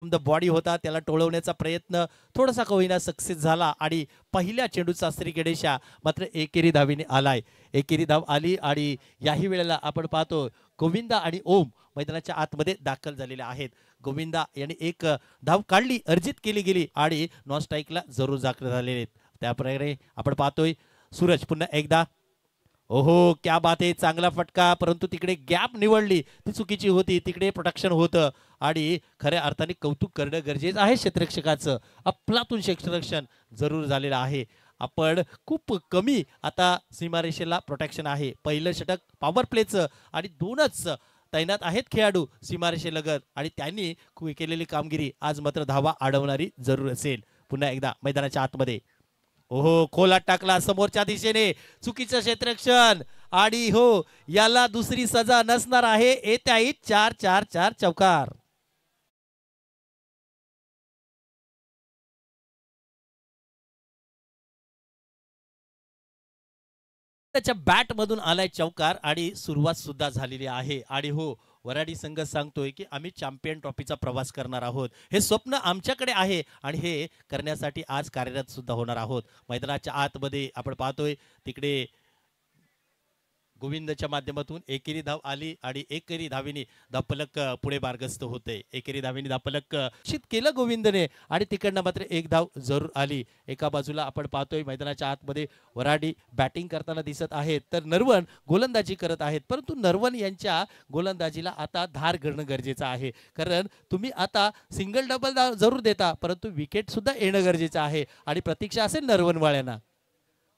The body होता त्याला टोळवण्याचा प्रयत्न थोडासा का होईना सक्सेस झाला आणि पहिल्या चेंडूचा श्रीगणेशा मात्र एकेरी धावीने आलाय. एकेरी धाव आली आणि याही वेळेला आपण पाहतो गोविंदा आणि ओम मैदानाच्या आतमध्ये दाखल झालेले आहेत. गोविंदा यांनी एक धाव काढली, अर्जित केली गेली आणि नॉन स्ट्राईकला जरूर दाखल झालेले आहेत. त्याप्रकारे आपण पाहतोय सूरज पुन्हा एकदा. ओहो क्या बात आहे, चांगला फटका, परंतु तिकडे गॅप निवडली ती चुकीची होती. तिकडे प्रोटेक्शन होतं आणि खऱ्या अर्थाने कौतुक करणं गरजेचं आहे. क्षेत्ररक्षकाचं अफलातून क्षेत्ररक्षण जरूर झालेलं आहे. आपण खूप कमी आता सीमारेषेला प्रोटेक्शन आहे. पहिलं षटक पॉवर प्लेचं आणि दोनच तैनात आहेत खेळाडू सीमारेषेलगत आणि त्यांनी केलेली कामगिरी आज मात्र धावा अडवणारी जरूर असेल. पुन्हा एकदा मैदानाच्या आतमध्ये ओहो खोलात टाकला समोरच्या दिशेने, चुकीचं क्षेत्ररक्षण आणि हो याला दुसरी सजा नसणार आहे. येत्याही 4-4-4 चौकार. त्याच्या बॅट मधून आलाय चौकार आणि सुरुवात सुद्धा झालेली आहे. आणि हो वराडी संघ सांगतोय की आम्ही चॅम्पियन ट्रॉफीचा प्रवास करणार आहोत. हे स्वप्न आमच्याकडे आहे आणि हे करण्यासाठी आज कार्यरत सुद्धा होणार आहोत. मैदानाच्या आतमध्ये आपण पाहतोय तिकडे गोविंदच्या माध्यमातून एकेरी धाव आली आणि एकेरी धावीने धापलक पुढे मार्गस्थ होते. एकेरी धावीने धापलक निश्चित केलं गोविंदने आणि तिकडनं मात्र एक धाव जरूर आली. एका बाजूला आपण पाहतोय मैदानाच्या आतमध्ये वराडी बॅटिंग करताना दिसत आहेत तर नरवण गोलंदाजी करत आहेत. परंतु नरवण यांच्या गोलंदाजीला आता धार घडणं गरजेचं आहे. कारण तुम्ही आता सिंगल डबल जरूर देता परंतु विकेट सुद्धा येणं गरजेचं आहे आणि प्रतीक्षा असेल नरवणवाल्यांना.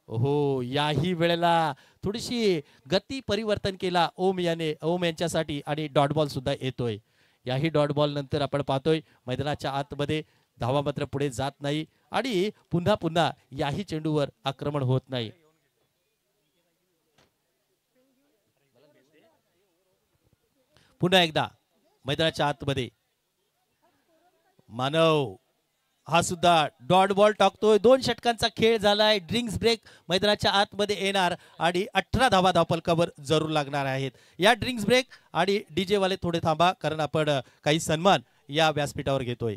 हो याही वेळेला थोडीशी गती परिवर्तन केला ओम याने, ओम यांच्यासाठी आणि डॉट बॉल सुद्धा येतोय. याही डॉट बॉल नंतर आपण पाहतोय मैदानाच्या आतमध्ये धावा मात्र पुढे जात नाही आणि पुन्हा पुन्हा याही चेंडूवर आक्रमण होत नाही. पुन्हा एकदा मैदानाच्या आतमध्ये मानव हा सुद्धा डॉट बॉल टाकतोय. 2 षटकांचा खेळ झालाय. ड्रिंक्स ब्रेक मैदानाच्या आतमध्ये येणार आणि 18 धावा धावफलकावर जरूर लागणार आहेत. या ड्रिंक्स ब्रेक आणि डीजे वाले थोडे थांबा कारण आपण काही सन्मान या व्यासपीठावर घेतोय.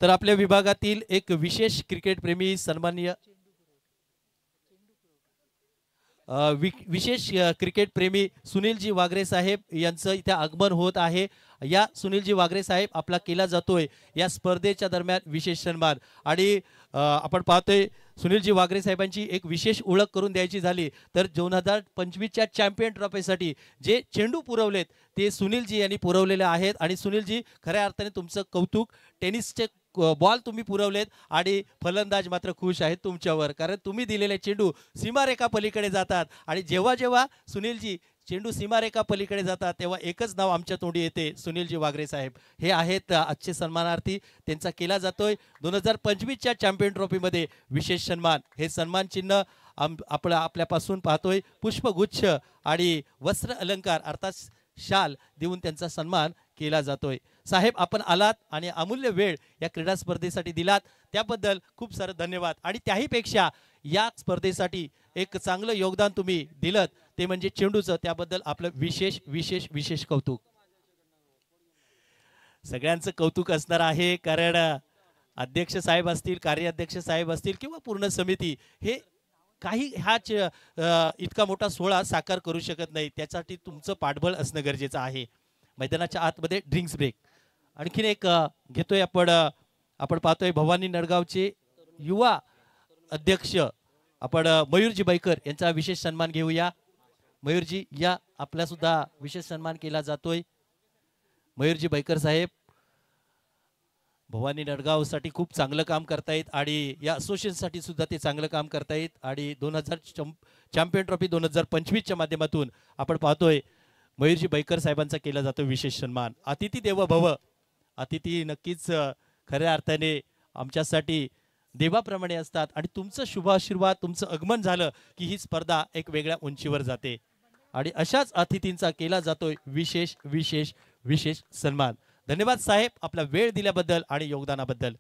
तर आपल्या विभागातील एक विशेष क्रिकेट प्रेमी सन्माननीय विशेष क्रिकेट प्रेमी सुनीलजी वागरे साहेब यांचं इथे आगमन होत आहे. या सुनीलजी वागरे साहेब आपला केला जातोय या स्पर्धेच्या दरम्यान विशेष सन्मान. आणि आपण पाहतोय सुनीलजी वागरे साहेबांची एक विशेष ओळख करून द्यायची झाली तर 2025च्या चॅम्पियन ट्रॉफीसाठी जे चेंडू पुरवलेत ते सुनीलजी यांनी पुरवलेले आहेत. आणि सुनीलजी खऱ्या अर्थाने तुमचं कौतुक. टेनिसचे बॉल तुम्ही पुरवलेत आणि फलंदाज मात्र खुश आहेत तुमच्यावर कारण तुम्ही दिलेले चेंडू सीमारेखा पलीकडे जातात आणि जेव्हा जेव्हा सुनीलजी चेंडू सीमारेखा पलीकडे जातात तेव्हा एकच नाव आमच्या तोंडी येते, सुनीलजी वागरे साहेब. हे आहेत आजचे सन्मानार्थी. त्यांचा केला जातोय 2025च्या चॅम्पियन ट्रॉफीमध्ये विशेष सन्मान. हे सन्मान चिन्ह आपण आपल्यापासून पाहतोय पुष्पगुच्छ आणि वस्त्र अलंकार अर्थात शाल देऊन त्यांचा सन्मान केला जातोय. साहेब आपण आलात आणि अमूल्य वेळ या क्रीडा स्पर्धेसाठी दिलात त्याबद्दल खूप सारं धन्यवाद. आणि त्याहीपेक्षा या स्पर्धेसाठी एक चांगलं योगदान तुम्ही दिलं ते म्हणजे चेंडूचं, त्याबद्दल आपलं विशेष विशेष विशेष कौतुक. सगळ्यांचं कौतुक असणार आहे कारण अध्यक्ष साहेब असतील, कार्याध्यक्ष साहेब असतील किंवा पूर्ण समिती हे काही हाच इतका मोठा सोहळा साकार करू शकत नाही. त्यासाठी तुमचं पाठबळ असणं गरजेचं आहे. मैदानाच्या आतमध्ये ड्रिंक्स ब्रेक आणखीन एक घेतोय आपण पाहतोय भवानी नडगावचे युवा अध्यक्ष आपण मयूरजी बैकर यांचा विशेष सन्मान घेऊया. मयूरजी या आपला सुद्धा विशेष सन्मान केला जातोय. मयूरजी बैकर साहेब भवानी नडगावसाठी खूप चांगलं काम करतायत आणि या असोसिएशनसाठी सुद्धा ते चांगलं काम करतायत. आणि 2000 चॅम्पियन ट्रॉफी 2025च्या माध्यमातून आपण पाहतोय मयूरजी बैकर साहेबांचा केला जातो विशेष सन्मान. अतिथी देव भव. अतिथी नक्कीच खऱ्या अर्थाने आमच्यासाठी देवाप्रमाणे असतात आणि तुमचं शुभ आशीर्वाद, तुमचं आगमन झालं की ही स्पर्धा एक वेगळ्या उंचीवर जाते आणि अशाच अतिथींचा केला जातोय विशेष विशेष विशेष सन्मान. धन्यवाद साहेब आपला वेळ दिल्याबद्दल आणि योगदानाबद्दल.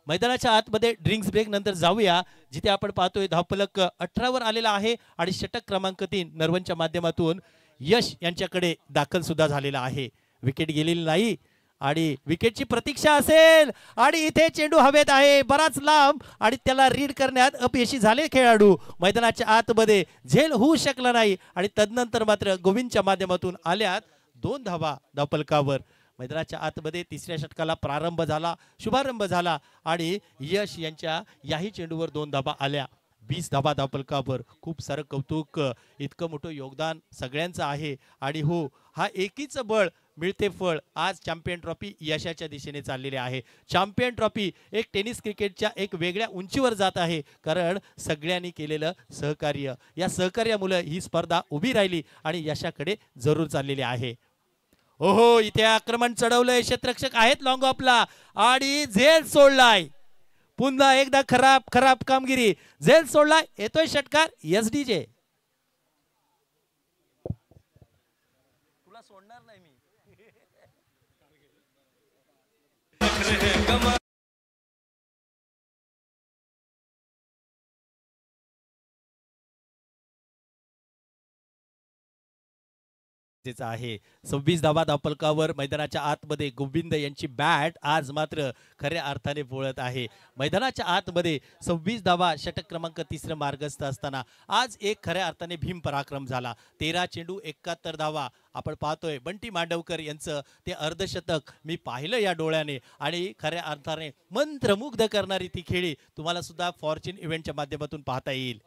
मैदानाच्या आतमध्ये ड्रिंक्स ब्रेक नंतर जाऊया, जिथे आपण पाहतोय धावफलक 18 वर आलेला आहे आणि षटक क्रमांक 3 नरवनच्या माध्यमातून यश यांच्याकडे दाखल सुद्धा झालेला आहे. विकेट गेलेली नाही आणि विकेटची प्रतीक्षा असेल आणि इथे चेंडू हवेत आहे बराच लांब आणि त्याला रीड करण्यात अपयशी झाले खेळाडू. मैदानाच्या आतमध्ये झेल होऊ शकला नाही आणि तदनंतर मात्र गोविंदच्या माध्यमातून आल्यात 2 धावा धावफलकावर. मैदानाच्या आतमध्ये तिसऱ्या षटकाला शुभारंभ झाला आणि यश यांच्या याही चेंडूवर 2 धावा आल्या. 20 धावा धावफलकावर. खूप सारं कौतुक, इतकं मोठं योगदान सगळ्यांचं आहे आणि हो, हा एकीच बळ मिळते फळ. आज चॅम्पियन ट्रॉफी यशाच्या दिशेने चाललेली आहे. चॅम्पियन ट्रॉफी एक टेनिस क्रिकेटच्या एक वेगळ्या उंचीवर जात आहे, कारण सगळ्यांनी केलेलं सहकार्य, या सहकार्यामुळे ही स्पर्धा उभी राहिली आणि यशाकडे जरूर चाललेली आहे. ओहो, इथे आक्रमण चढवलंय, क्षेत्ररक्षक आहेत लॉंग ऑफला आणि झेल सोडलाय. पुन्हा एकदा खराब कामगिरी. झेल सोडलाय. येतोय षटकार एसडीजे. तुला सोडणार नाही मी. आहे 26 धावा धावफलकावर. मैदानाच्या आतमध्ये गोविंद यांची बॅट आज मात्र खऱ्या अर्थाने बोलत आहे. मैदानाच्या आतमध्ये 26 धावा षटक क्रमांक 3 मार्गस्थ असताना आज एक खऱ्या अर्थाने भीम पराक्रम झाला. 13 चेंडू 71 धावा. आपण पाहतोय बंटी मांडवकर यांचं ते अर्धशतक मी पाहिलं या डोळ्याने आणि खऱ्या अर्थाने मंत्रमुग्ध करणारी ती खेळी तुम्हाला सुद्धा फॉर्च्यून इव्हेंटच्या माध्यमातून पाहता येईल.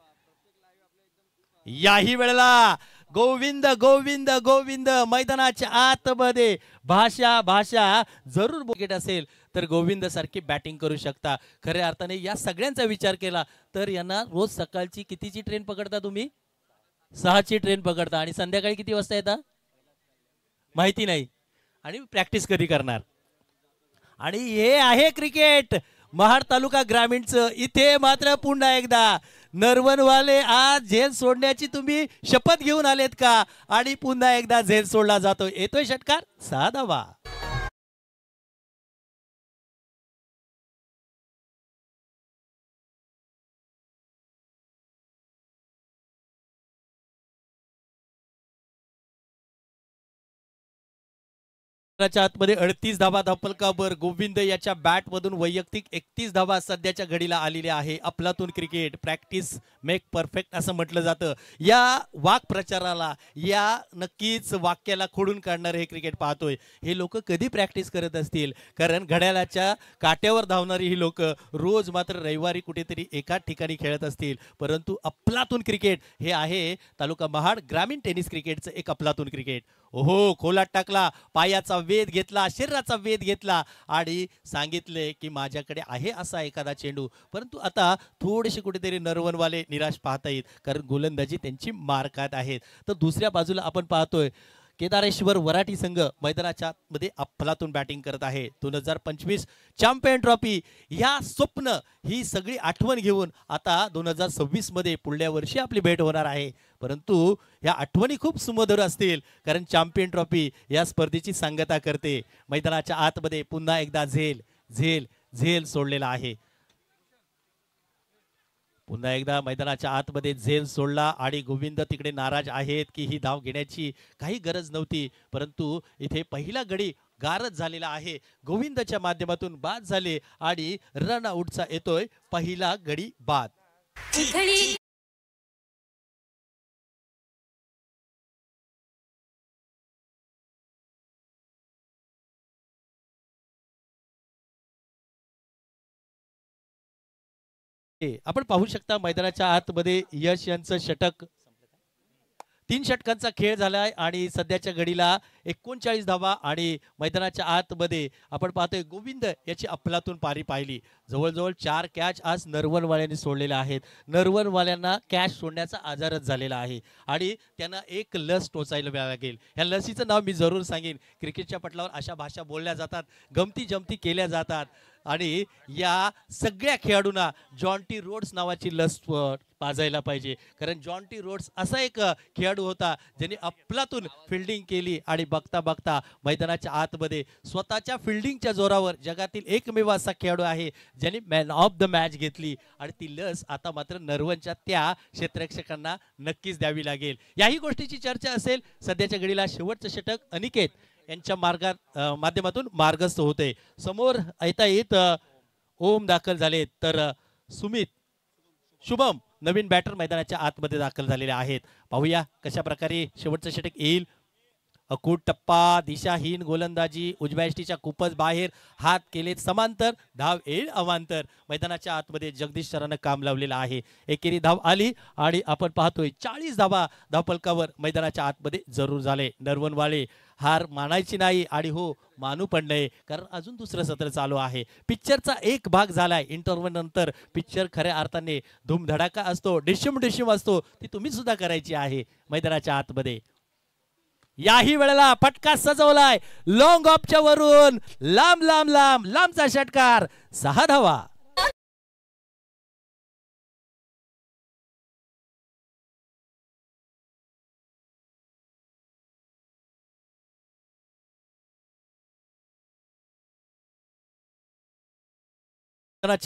याही वेळेला गोविंद गोविंद गोविंद मैदानाच्या आतमध्ये भाषा जरूर विकेट असेल तर गोविंद सारखी बॅटिंग करू शकता. खऱ्या अर्थाने या सगळ्यांचा विचार केला तर यांना रोज सकाळची कितीची ट्रेन पकडता तुम्ही? 6ची ट्रेन पकडता आणि संध्याकाळी किती वाजता येता माहिती नाही आणि प्रॅक्टिस कधी करणार. आणि हे आहे क्रिकेट महाड तालुका ग्रामीणचं. इथे मात्र पुन्हा एकदा नरवनवाले आज झेल सोडण्याची तुम्ही शपथ घेऊन आलेत का? आणि पुन्हा एकदा झेल सोडला जातो. येतोय षटकार 6 धावा. आतमध्ये 38 धावा धावफलकावर. गोविंद याच्या बॅट मधून वैयक्तिक 31 धावा सध्याच्या घडीला आलेल्या आहे. अफलातून क्रिकेट, प्रॅक्टिस मेक परफेक्ट असं म्हटलं जातं. या वाक प्रचाराला, या नक्कीच वाक्याला खोडून काढणारे हे क्रिकेट पाहतोय. हे लोक कधी प्रॅक्टिस करत असतील? कारण घड्याळाच्या काट्यावर धावणारी ही लोक रोज मात्र रविवारी कुठेतरी एकाच ठिकाणी खेळत असतील. परंतु अफलातून क्रिकेट हे आहे तालुका महाड ग्रामीण टेनिस क्रिकेटचं एक अफलातून क्रिकेट. ओहो, खोलात टाकला, पायाचा वेध घेतला, शरीराचा वेध घेतला आणि सांगितले की माझ्याकडे आहे असा एखादा चेंडू. परंतु आता थोडेसे कुठेतरी नरवनवाले निराश पाहता येत, कारण गोलंदाजी त्यांची मारकात आहेत. तर दुसऱ्या बाजूला आपण पाहतोय केदारेश्वर वराठी संघ मैदानाच्या मध्ये अफलातून बॅटिंग करत आहे. 2025 चॅम्पियन ट्रॉफी या स्वप्न, ही सगळी आठवण घेऊन आता 2026 मध्ये पुढल्या वर्षी आपली भेट होणार आहे. परंतु या आठवणी खूप सुमधुर असतील, कारण चॅम्पियन ट्रॉफी या स्पर्धेची सांगता करते. मैदानाच्या आतमध्ये पुन्हा एकदा झेल सोडलेला आहे. पुन्हा एकदा मैदानाच्या आतमध्ये झेल सोडला आणि गोविंद तिकडे नाराज आहेत की ही धाव घेण्याची काही गरज नव्हती. परंतु इथे पहिला गडी गारद झालेला आहे. गोविंदच्या माध्यमातून बाद झाले आणि रन आउटचा येतोय पहिला गडी बाद. आपण पाहू शकता मैदानाच्या आतमध्ये यश यांचं षटक. 3 षटकांचा खेळ झालाय आणि सध्याच्या घडीला 39 धावा आणि मैदानाच्या आतमध्ये आपण पाहतोय गोविंद याची अफलातून पारी पाहिली. जवळजवळ 4 कॅच आज नरवनवाल्यांनी सोडलेल्या आहेत. नरवनवाल्यांना कॅच सोडण्याचा आजारच झालेला आहे आणि त्यांना एक लस टोचायला लागेल. या लसीचं नाव मी जरूर सांगेन. क्रिकेटच्या पटलावर अशा भाषा बोलल्या जातात, गमती जमती केल्या जातात. आणि या सगळ्या खेळाडूंना जॉन टी रोड्स नावाची लस पाजायला पाहिजे, कारण जॉन टी रोड्स असा एक खेळाडू होता ज्यांनी अफलातून फिल्डिंग केली आणि बघता बघता मैदानाच्या आतमध्ये स्वतःच्या फिल्डिंगच्या जोरावर जगातील एकमेव असा खेळाडू आहे ज्यांनी मॅन ऑफ द मॅच घेतली. आणि ती लस आता मात्र नरवनच्या त्या क्षेत्ररक्षकांना नक्कीच द्यावी लागेल. याही गोष्टीची चर्चा असेल. सध्याच्या घडीला शेवटचं षटक अनिकेत यांच्या माध्यमातून मार्गस्थ होते. समोर ऐता येत ओम दाखल झाले, तर सुमित, शुभम नवीन बॅटर मैदानाच्या आतमध्ये दाखल झालेले आहेत. पाहूया कशा प्रकारे शेवटचं षटक येईल. अकूट टप्पा, दिशाहीन गोलंदाजी, उजव्या यष्टीच्या खूपच बाहेर, हात केलेत समांतर, धाव येईल अवांतर. मैदानाच्या आतमध्ये जगदीश सरांना काम लावलेलं आहे. एकेरी धाव आली आणि आपण पाहतोय 40 धावा धावपलकावर मैदानाच्या आतमध्ये जरूर झाले. नरवनवाले हार मानायची नाही आणि हो मानू पण नाही, कारण अजून दुसरं सत्र चालू आहे. पिक्चरचा एक भाग झालाय. इंटरव्ह्यू नंतर पिक्चर खऱ्या अर्थाने धूमधडाका असतो, डिशिम डिशिम असतो, ती तुम्ही सुद्धा करायची आहे मैदानाच्या आतमध्ये. याही वेळेला फटका सजवलाय लॉंग ऑफच्या वरून, लांब लांब लांब लांबचा षटकार, 6 धावा.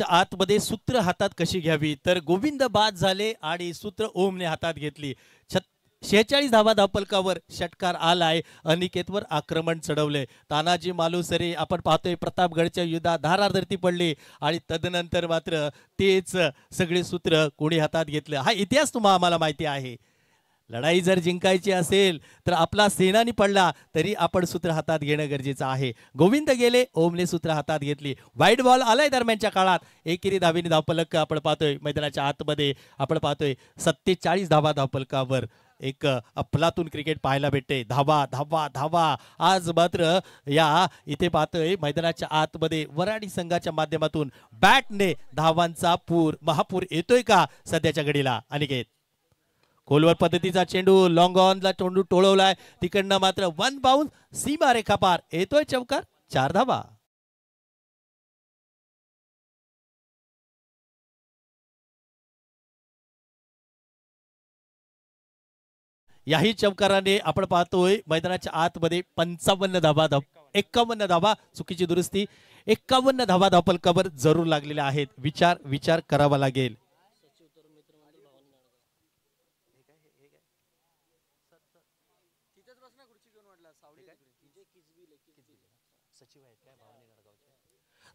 आतमध्ये सूत्र हातात कशी घ्यावी, तर गोविंद बाद झाले आणि सूत्र ओमने हातात घेतली. 46 धावा धावपलकावर षटकार आलाय. अनिकेतवर आक्रमण चढवले. तानाजी मालुसरे आपण पाहतोय प्रतापगडच्या युद्धात धाराधरती पडली आणि तदनंतर मात्र तेच सगळे सूत्र कोणी हातात घेतलं, हा इतिहास तुम्हाला आम्हाला माहिती आहे. लढाई जर जिंकायची असेल तर आपला सेनानी पडला तरी आपण सूत्र हातात घेणं गरजेचं आहे. गोविंद गेले, ओमने सूत्र हातात घेतली. व्हाईट बॉल आलाय दरम्यानच्या काळात. एकेरी धावेने धावपलक आपण पाहतोय मैदानाच्या आतमध्ये. आपण पाहतोय 47 धावा धावपलकावर. एक अफलातून क्रिकेट पाहायला भेटते. धावा धावा धावा. आज मात्र या इथे पाहतोय मैदानाच्या आतमध्ये वराडी संघाच्या माध्यमातून बॅटने धावांचा महापूर येतोय का सध्याच्या घडीला. अनिकेत खोलवर पद्धतीचा चेंडू, लॉंग ऑनला चेंडू टोळवलाय, तिकडनं मात्र 1 बाउन्स, सीमा रेखा पार, येतोय चौकार, 4 धावा. याही चौकाराने आपण पाहतोय मैदानाच्या आतमध्ये 55 धावा 51 धावा, चुकीची दुरुस्ती, 51 धावा धावपलकावर जरूर लागलेल्या आहेत. विचार करावा लागेल.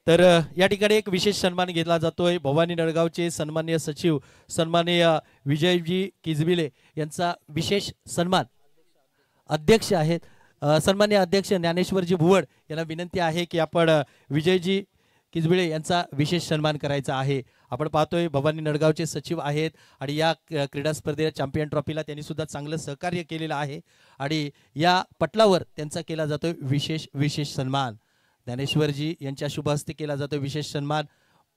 तर या ठिकाणी एक विशेष सन्मान घेतला जातोय. भवानी नळगावचे सन्माननीय सचिव सन्माननीय विजयजी किजबिले यांचा विशेष सन्मान. अध्यक्ष आहेत सन्माननीय अध्यक्ष ज्ञानेश्वरजी भुवड यांना विनंती आहे की आपण विजयजी किजबिळे यांचा विशेष सन्मान करायचा आहे. आपण पाहतोय भवानी नळगावचे सचिव आहेत आणि या क्रीडा स्पर्धेला चॅम्पियन ट्रॉफीला त्यांनी सुद्धा चांगलं सहकार्य केलेलं आहे आणि या पटलावर त्यांचा केला जातोय विशेष सन्मान. ज्ञानेश्वरजी यांच्या शुभ हस्ते केला जातो विशेष सन्मान.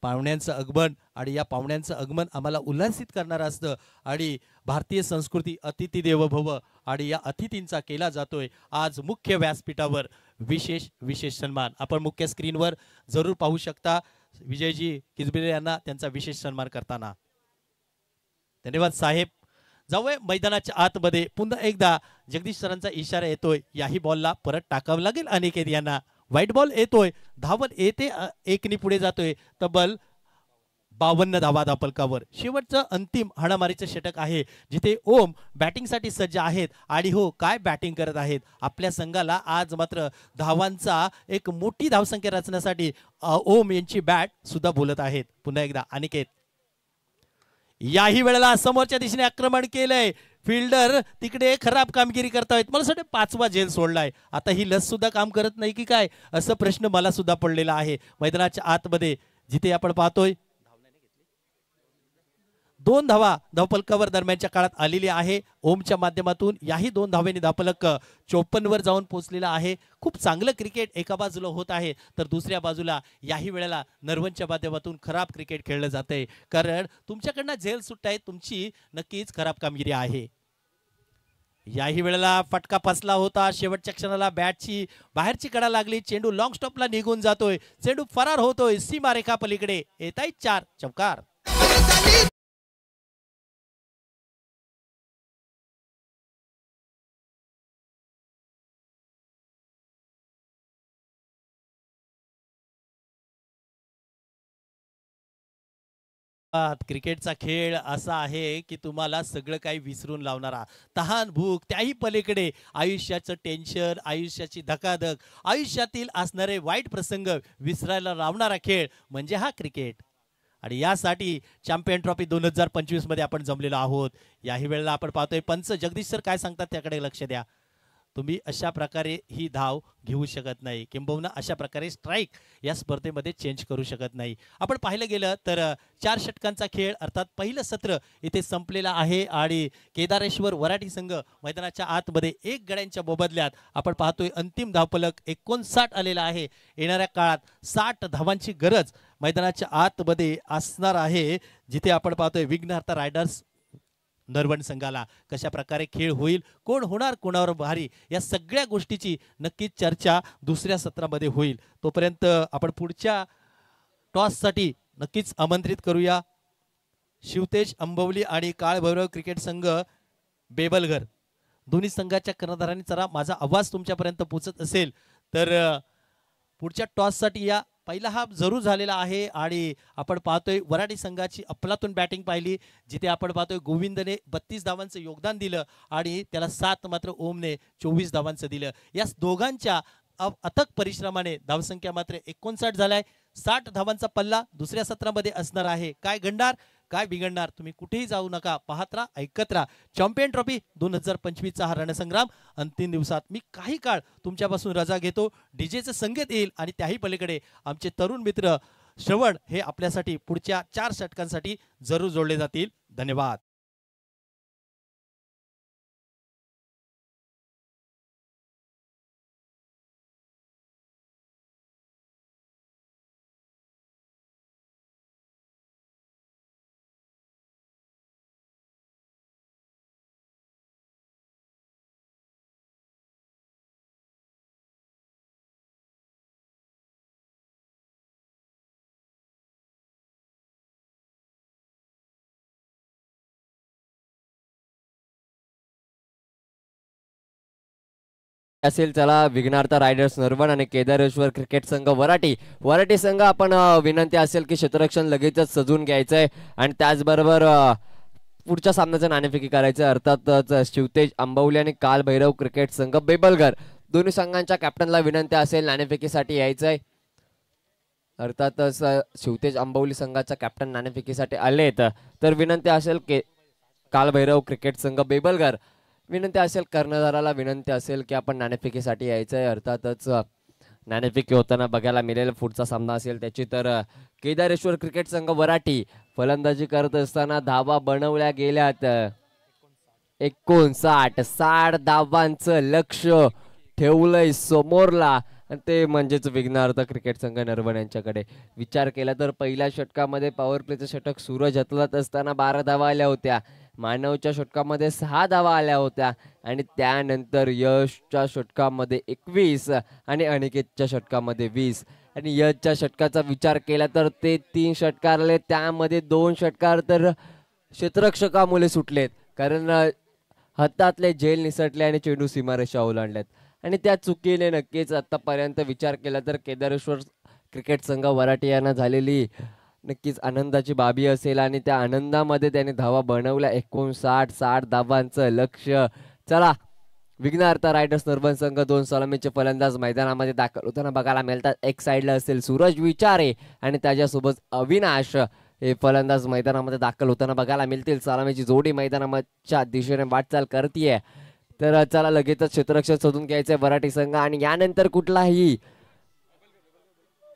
पाहुण्यांचं आगमन आणि या पाहुण्यांचं आगमन आम्हाला उल्हासित करणारं असतं आणि भारतीय संस्कृती अतिथी देवो भव आणि या अतिथींचा केला जातोय आज मुख्य व्यासपीठावर विशेष सन्मान. आपण मुख्य स्क्रीनवर जरूर पाहू शकता विजयजी किजबिले यांना त्यांचा विशेष सन्मान करताना. धन्यवाद साहेब. जाऊया मैदानाच्या आतमध्ये. पुन्हा एकदा जगदीश सरांचा इशारा येतोय, याही बॉलला परत टाकावं लागेल अनिकेत यांना. व्हाईट बॉल येतोय, धावत येते, एकनी पुढे जातोय. तब्बल 52 धावा धावपलकावर. शेवटचं अंतिम हाणामारीचं षटक आहे जिथे ओम बॅटिंगसाठी सज्ज आहेत आणि हो काय बॅटिंग करत आहेत. आपल्या संघाला आज मात्र धावांचा एक मोठी धावसंख्या रचण्यासाठी ओम यांची बॅट सुद्धा बोलत आहेत. पुन्हा एकदा अनिकेत याही वेळेला समोरच्या दिशेने आक्रमण केलंय. फिल्डर तिकडे खराब कामगिरी करतायत. मला असं वाटतं 5वा झेल सोडलाय. आता ही लस सुद्धा काम करत नाही की काय असं प्रश्न मला सुद्धा पडलेला आहे. मैदानाच्या आतमध्ये जिथे आपण पाहतोय 2 धावा धावपलकावर दरम्यानच्या काळात आलेली आहे ओमच्या माध्यमातून. याही 2 धावेने धावपलक 54 वर जाऊन पोहोचलेला आहे. खूप चांगलं क्रिकेट एका बाजूला होत आहे तर दुसऱ्या बाजूला याही वेळेला नरवनच्या माध्यमातून खराब क्रिकेट खेळलं जातंय, कारण तुमच्याकडनं झेल सुट्ट आहे, तुमची नक्कीच खराब कामगिरी आहे. याही वेळेला फटका फसला होता. शेवटच्या क्षणाला बॅटची बाहेरची कडा लागली. चेंडू लॉंग स्टॉपला निघून जातोय. चेंडू फरार होतोय सीमारेखा पलीकडे. येताय 4 चौकार. क्रिकेटचा खेळ असा आहे की तुम्हाला सगळं काही विसरून लावणारा, तहान भूक त्याही पलीकडे आयुष्याचं टेन्शन, आयुष्याची धकाधक, आयुष्यातील असणारे वाईट प्रसंग विसरायला लावणारा खेळ म्हणजे हा क्रिकेट. आणि यासाठी चॅम्पियन ट्रॉफी 2025 मध्ये आपण जमलेलो आहोत. याही वेळेला आपण पाहतोय पंच जगदीश सर काय सांगतात त्याकडे लक्ष द्या. तुम्ही अशा प्रकारे ही धाव घेऊ शकत नाही, किंबहुना अशा प्रकारे स्ट्राईक या स्पर्धेमध्ये चेंज करू शकत नाही. आपण पाहिलं गेलं तर 4 षटकांचा खेळ अर्थात पहिलं सत्र इथे संपलेला आहे आणि केदारेश्वर वराठी संघ मैदानाच्या आतमध्ये 1 गड्यांच्या मोबदल्यात आपण पाहतोय अंतिम धावफलक 59 आलेला आहे. येणाऱ्या काळात 60 धावांची गरज मैदानाच्या आतमध्ये असणार आहे, जिथे आपण पाहतोय विघ्नहर्ता रायडर्स नरवण संघाला. कशा प्रकारे खेळ होईल, कोण होणार कोणावर भारी, या सगळ्या गोष्टीची नक्कीच चर्चा दुसऱ्या सत्रामध्ये होईल. तोपर्यंत आपण पुढच्या टॉससाठी नक्कीच आमंत्रित करूया शिवतेज अंबवली आणि काळभैरव क्रिकेट संघ बेबलघर. दोन्ही संघाच्या कर्णधारांनी जरा माझा आवाज तुमच्यापर्यंत पोहोचत असेल तर पुढच्या टॉससाठी या. पहिला हाफ जरूर झालेला आहे आणि आपण पाहतोय वराठी संघाची अफलातून बॅटिंग पाहिली, जिथे आपण पाहतोय गोविंदने 32 धावांचं योगदान दिलं आणि त्याला 7 मात्र ओमने 24 धावांचं दिलं. या दोघांच्या अथक परिश्रमाने धावसंख्या मात्र 59 झालाय. 60 धावांचा पल्ला दुसऱ्या सत्रामध्ये असणार आहे. काय घडणार काय बिघडणार, तुम्ही कुठेही जाऊ नका, पाहत राहा, ऐकत राहा. चॅम्पियन ट्रॉफी 2025 चा हा रणसंग्राम अंतिम दिवसात मी काही काळ तुमच्यापासून रजा घेतो. डीजेचं संगीत येईल आणि त्याही पलीकडे आमचे तरुण मित्र श्रवण हे आपल्यासाठी पुढच्या 4 षटकांसाठी जरूर जोडले जातील. धन्यवाद. असेल चला विघ्नहर्ता रायडर्स नरवण आणि केदारेश्वर क्रिकेट संघ वराठी. वराठी संघ आपण विनंती असेल की क्षेत्ररक्षण लगेचच सजून घ्यायचंय आणि त्याचबरोबर पुढच्या सामन्याचं नाणेफेकी करायचं. अर्थातच शिवतेज अंबवली आणि कालभैरव क्रिकेट संघ बेबलघर दोन्ही संघांच्या कॅप्टनला विनंती असेल नाणेफेकीसाठी यायचंय. अर्थातच शिवतेज अंबवली संघाचा कॅप्टन नाणेफेकीसाठी आलेत तर विनंती असेल की कालभैरव क्रिकेट संघ बेबलघर विनंती असेल कर्णधाराला विनंती असेल की आपण नाणेफेकीसाठी यायचंय. अर्थातच नाणेफेकी होताना बघायला मिळेल पुढचा सामना असेल त्याची. तर केदारेश्वर क्रिकेट संघ वराठी फलंदाजी करत असताना धावा बनवल्या गेल्यात 59. 60 धावांचं लक्ष ठेवलंय समोरला आणि ते म्हणजेच विघ्नहर्ता क्रिकेट संघ नरवण यांच्याकडे. विचार केला तर पहिल्या षटकामध्ये पॉवर प्लेचं षटक सूरज हतलत असताना 12 धावा आल्या होत्या. मानवच्या षटकामध्ये 6 धावा आल्या होत्या आणि त्यानंतर यशच्या षटकामध्ये 21 आणि अनिकेतच्या षटकामध्ये 20. आणि यशच्या षटकाचा विचार केला तर ते 3 षटकार आले, त्यामध्ये 2 षटकार तर क्षेत्ररक्षकामुळे सुटलेत कारण हातातले झेल निसटले आणि चेंडू सीमारेषा ओलांडल्यात. आणि त्या चुकीने नक्कीच आतापर्यंत विचार केला तर केदारेश्वर क्रिकेट संघ वराठी यांना झालेली नक्कीच आनंदाची बाबी असेल आणि त्या आनंदामध्ये त्याने धावा बनवल्या 59. 60 धावांचं लक्ष. चला विघ्नहर्ता रायडर्स नरवण संघ 2 सलामीचे फलंदाज मैदानामध्ये दाखल होताना बघायला मिळतात. एक साईडला असेल सूरज विचारे आणि त्याच्यासोबत अविनाश हे फलंदाज मैदानामध्ये दाखल होताना बघायला मिळतील. सलामीची जोडी मैदानाच्या दिशेने वाटचाल करतीये. तर चला लगेचच क्षेत्ररक्षण शोधून घ्यायचंय वराठी संघ आणि यानंतर कुठलाही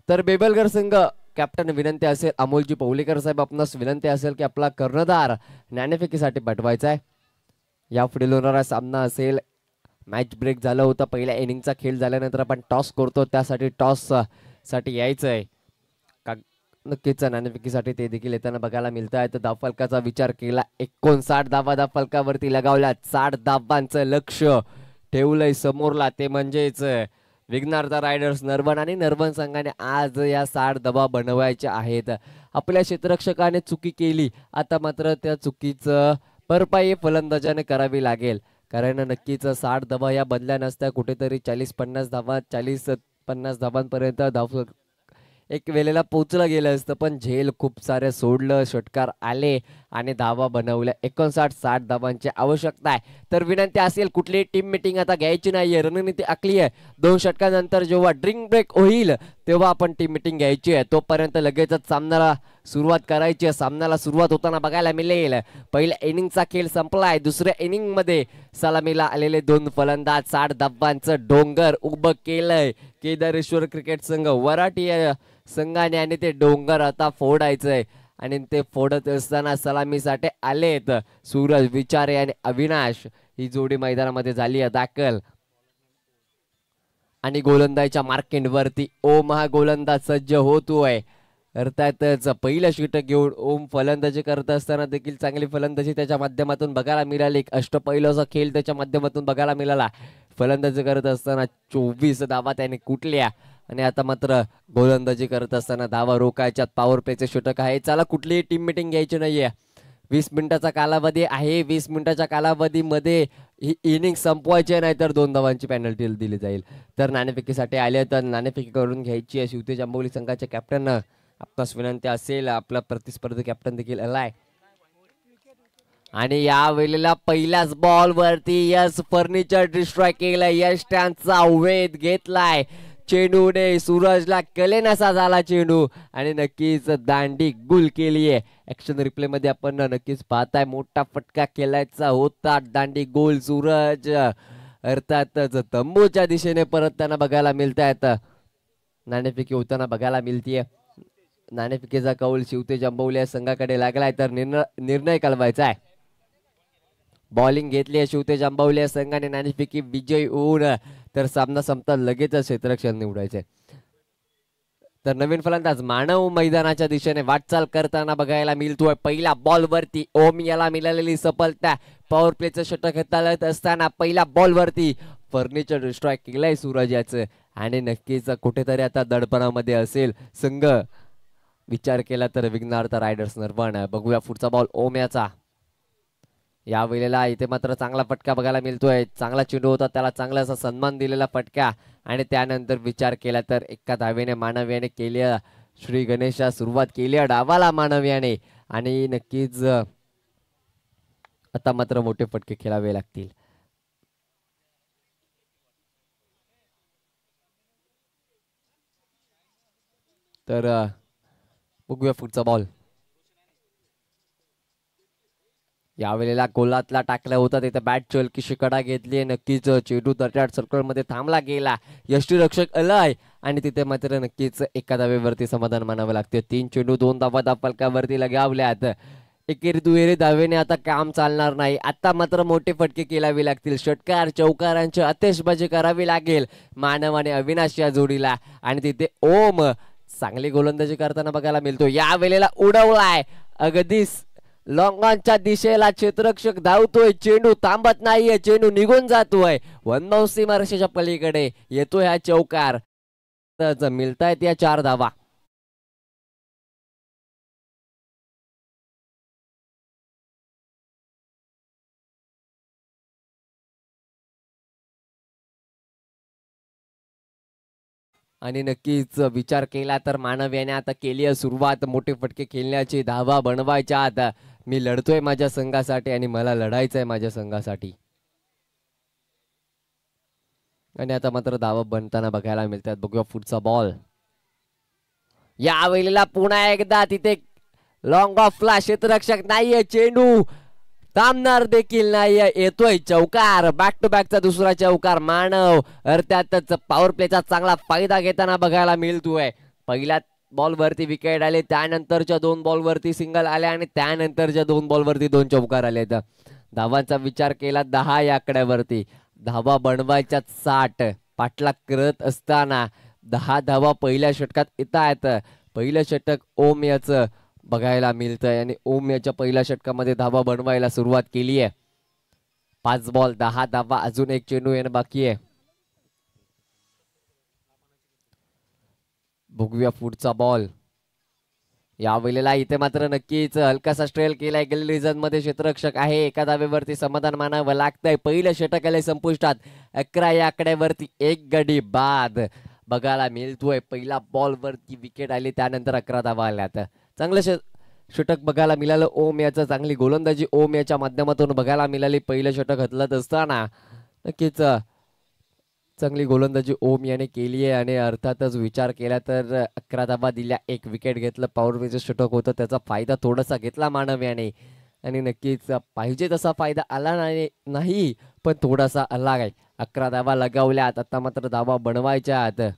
तर बेबलघर संघ कॅप्टन विनंती असेल अमोलजी पौलेकर साहेब आपणास विनंती असेल की आपला कर्णधार नाणेफेकीसाठी पाठवायचा आहे. यापुढे होणारा सामना असेल मॅच ब्रेक झालं होतं. पहिल्या इनिंगचा खेळ झाल्यानंतर आपण टॉस करतो, त्यासाठी टॉस साठी यायचंय. नक्कीच नाणेफेकीसाठी ते देखील येताना बघायला मिळत आहे. तर धावफलकाचा विचार केला 59 धावा धावफलकावरती लगावल्या. 60 धावांचं लक्ष ठेवलंय समोरला, ते म्हणजेच विघ्नहर्ता रायडर्स नरवण. आणि नरवण संघाने आज या 60 धावा बनवायच्या आहेत. आपल्या क्षेत्ररक्षकाने चुकी केली, आता मात्र त्या चुकीचं भरपाई फलंदाजाने करावी लागेल. कारण नक्कीच 60 धावा या बनल्या नसत्या, कुठेतरी 40-50 धावा 40-50 धावांपर्यंत धाव एक वेळेला पोचलं गेलं असतं. पण झेल खूप सारे सोडलं, षटकार आले आणि धावा बनवल्या. 59-60 धावांची आवश्यकता आहे. तर विनंती असेल, कुठलीही टीम मिटिंग आता घ्यायची नाहीये, रणनीती आखली आहे. 2 षटकानंतर जेव्हा ड्रिंक ब्रेक होईल तेव्हा आपण टीम मिटिंग घ्यायची आहे. तोपर्यंत लगेचच सामन्याला सुरुवात करायची आहे. सामन्याला सुरुवात होताना बघायला मिळेल पहिल्या इनिंगचा खेळ संपलाय. दुसऱ्या इनिंग मध्ये सलामीला आलेले 2 फलंदाज. 60 धावांचं डोंगर उभं केलंय केदारेश्वर क्रिकेट संघ वराठी संघाने आणि ते डोंगर आता फोडायचंय. आणि ते फोडत असताना सलामीसाठी आलेत सूरज विचारे आणि अविनाश. ही जोडी मैदानामध्ये झाली आहे दाखल. आणि गोलंदाजीच्या मार्केट वरती ओम हा गोलंदाज सज्ज होतोय. अर्थातच पहिलं षटक घेऊन ओम फलंदाजी करत असताना देखील चांगली फलंदाजी त्याच्या माध्यमातून बघायला मिळाली. अष्टपैलूचा खेळ त्याच्या माध्यमातून बघायला मिळाला. फलंदाजी करत असताना 24 धावा त्याने कुठल्या. आणि आता मात्र गोलंदाजी करत असताना धावा रोखायच्यात. पॉवर प्लेचे षटक आहे. चला, कुठलीही टीम मिटिंग घ्यायची नाहीये. 20 मिनिटाचा कालावधी आहे. 20 मिनिटाच्या कालावधीमध्ये ही इनिंग संपवायची नाही तर 2 धावांची पेनल्टी दिली जाईल. तर नाणेफेकीसाठी आले तर नाणेफेकी करून घ्यायची आहे. शिवतेज आंबोली संघाचे कॅप्टन आपणास विनंती असेल, आपला प्रतिस्पर्धी कॅप्टन देखील आलाय. आणि या वेळेला पहिल्याच बॉल वरती यस फर्निचर डिस्ट्रॉय केलंय. यश त्यांचा वेध घेतलाय. चेंडूने सूरजला कलेनासा झाला चेंडू आणि नक्कीच दांडी गुल केली आहे. ऍक्शन रिप्ले मध्ये आपण नक्कीच पाहताय मोठा फटका केलायचा होता. दांडी गोल सूरज अर्थातच तंबूच्या दिशेने परत त्यांना बघायला मिळत आहेत. नाणेफेकी होताना बघायला मिळतीये. नाणेफेकीचा कौल शिवतेज आंबवली संघाकडे लागलाय. तर निर्णय कळवायचा आहे. बॉलिंग घेतली आहे शिवतेज आंबवली संघाने. नाणेफेकी विजयी होऊन तर सामना संपता लगेच क्षेत्ररक्षण निवडायचे. तर नवीन फलंदाज मानव मैदानाच्या दिशेने वाटचाल करताना बघायला मिळतोय. पहिल्या बॉल वरती ओम याला मिळालेली सफलता. पॉवर प्लेचं षटक हाताळत असताना पहिल्या बॉल वरती फर्निचर डिस्ट्रॉय केलंय सूरज याचं. आणि नक्कीच कुठेतरी आता दडपणामध्ये असेल संघ. विचार केला तर विघ्नहर्ता रायडर्स नरवण. बघूया पुढचा बॉल ओम याचा. या वेळेला इथे मात्र चांगला फटका बघायला मिळतोय. चांगला चेंडू होता, त्याला चांगला असा सन्मान दिलेला फटका. आणि त्यानंतर विचार केला तर एका धावेने मानव्याने केली श्री गणेशा सुरुवात केली डावाला मानव्याने. आणि नक्कीच आता मात्र मोठे फटके खेळावे लागतील. तर बघूया पुढचा बॉल. यावेळेला गोलातला टाकला होता तिथे बॅट चलकीशी कडा घेतली. नक्कीच चेंडू तर्टाट सर्कल मध्ये थांबला गेला. यष्टीरक्षक आलाय आणि तिथे मात्र नक्कीच एका धावेवरती समाधान मानावं लागते. 3 चेंडू 2 धावा धावफलकावरती लगावल्यात. एकेरी दुहेरी धावेने आता काम चालणार नाही. आता मात्र मोठे फटके खेळावे लागतील. षटकार चौकारांची आतिषबाजी करावी लागेल मानव आणि अविनाश या जोडीला. आणि तिथे ओम चांगली गोलंदाजी करताना बघायला मिळतो. या वेळेला उडवलाय अगदीच लॉंगॉनच्या दिशेला. क्षेत्ररक्षक धावतोय. चेंडू थांबत नाहीये. चेंडू निघून जातोय. वनमौसी मार्शाच्या पलीकडे येतोय हा चौकार. मिळतायत या 4 धावा. आणि नक्कीच विचार केला तर मानव याने आता केली आहे सुरुवात मोठे फटके खेळण्याची. धावा बनवायच्या. आता मी लढतोय माझ्या संघासाठी आणि मला लढायचंय माझ्या संघासाठी. आणि आता मात्र धावा बनताना बघायला मिळतात. बघूया पुढचा बॉल. या वेळेला पुन्हा एकदा तिथे लॉंग ऑफला क्षेत्ररक्षक नाहीये. चेंडू थांबणार देखील नाही. येतोय चौकार. बॅक टू बॅकचा दुसरा चौकार मानव. अर्थातच पॉवर प्लेचा चांगला फायदा घेताना बघायला मिळतोय. पहिल्या बॉल वरती विकेट आले, त्यानंतरच्या 2 बॉल वरती सिंगल आले आणि त्यानंतरच्या 2 बॉल वरती 2 चौकार आले. धावांचा विचार केला 10 या आकड्यावरती. धावा बनवायच्या 60. पाठलाग करत असताना 10 धावा पहिल्या षटकात येत आहेत. पहिलं षटक ओम याचं बघायला मिळतंय आणि ओम याच्या पहिल्या षटकामध्ये धावा बनवायला सुरुवात केली आहे. 5 बॉल 10 धावा, अजून एक चेंडू येणं बाकी आहे. बघूया पुढचा बॉल. या वेळेला इथे मात्र नक्कीच हलकासा स्ट्रेल केलाय. गली रिजन मध्ये क्षेत्ररक्षक आहे. एका धावेवरती समाधान मानावं लागतंय. पहिलं षटक आलंय संपुष्टात. 11 या आकड्यावरती एक गडी बाद बघायला मिळतोय. पहिला बॉल वरती विकेट आली, त्यानंतर 11 धावा आल्यात. चांगलं षटक बघायला मिळालं ओम याचं. चांगली गोलंदाजी ओम याच्या माध्यमातून बघायला मिळाली. पहिलं षटक हतलत असताना नक्कीच चांगली गोलंदाजी ओम याने केली आहे आणि अर्थातच विचार केला तर 11 धावा दिल्या, एक विकेट घेतलं. पॉवर प्लेचं षटक होतं, त्याचा फायदा थोडासा घेतला मानव याने आणि नक्कीच पाहिजे तसा फायदा आला नाही पण थोडासा आला आहे. 11 धावा लगावल्यात. आता मात्र धावा बनवायच्या आहेत.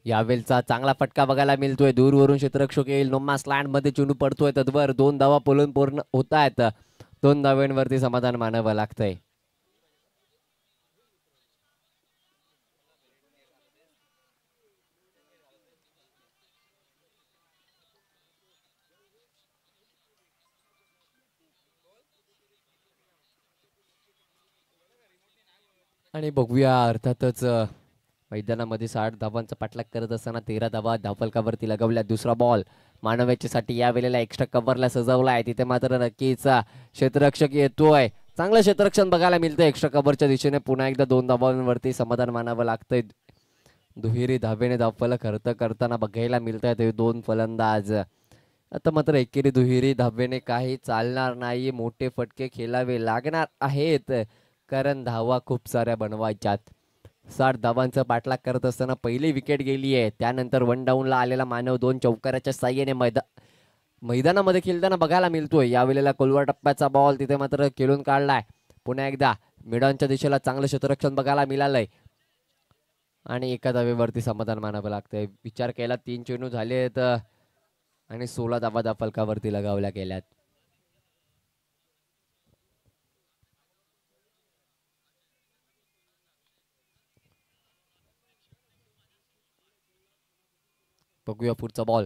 यावेळचा चांगला फटका बघायला मिळतोय. दूरवरून क्षेत्ररक्षक येईल. नोमा स्लँड मध्ये चेंडू पडतोय. तद्वर 2 धावा पोलून पूर्ण होत आहेत. 2 धाव्यांवरती समाधान मानावं लागतंय. आणि बघूया अर्थातच मैदानामध्ये 60 धावांचा पाठलाग करत असताना 13 धावा धावफलकावरती लगवल्या. दुसरा बॉल मानवाच्यासाठी या वेळेला एक्स्ट्रा कव्हरला सजवला आहे. तिथे मात्र नक्कीच क्षेत्ररक्षक येतोय. चांगलं क्षेत्ररक्षण बघायला मिळतंय एक्स्ट्रा कव्हरच्या दिशेने. पुन्हा एकदा 2 धावांवरती समाधान मानावं लागतंय. दुहेरी धावेने धावफलक खर्च करताना बघायला मिळत आहेत 2 फलंदाज. आता मात्र एकेरी दुहेरी धावेने काही चालणार नाही. मोठे फटके खेळावे लागणार आहेत कारण धावा खूप साऱ्या बनवायच्यात. 60 धावांचा पाठलाग करत असताना पहिली विकेट गेली आहे. त्यानंतर 1 डाऊनला आलेला मानव 2 चौकाराच्या साह्याने मैदानामध्ये खेळताना बघायला मिळतोय. यावेळेला कोलवा टप्प्याचा बॉल तिथे मात्र खेळून काढलाय. पुन्हा एकदा मिडॉनच्या दिशेला चांगलं क्षेत्ररक्षण बघायला मिळालंय आणि एका धावेवरती समाधान मानावं लागतंय. विचार केला 3 चेंडू झाले आहेत आणि 16 धावा धावफलकावरती लगावल्या गेल्यात. बघूया पुढचा बॉल.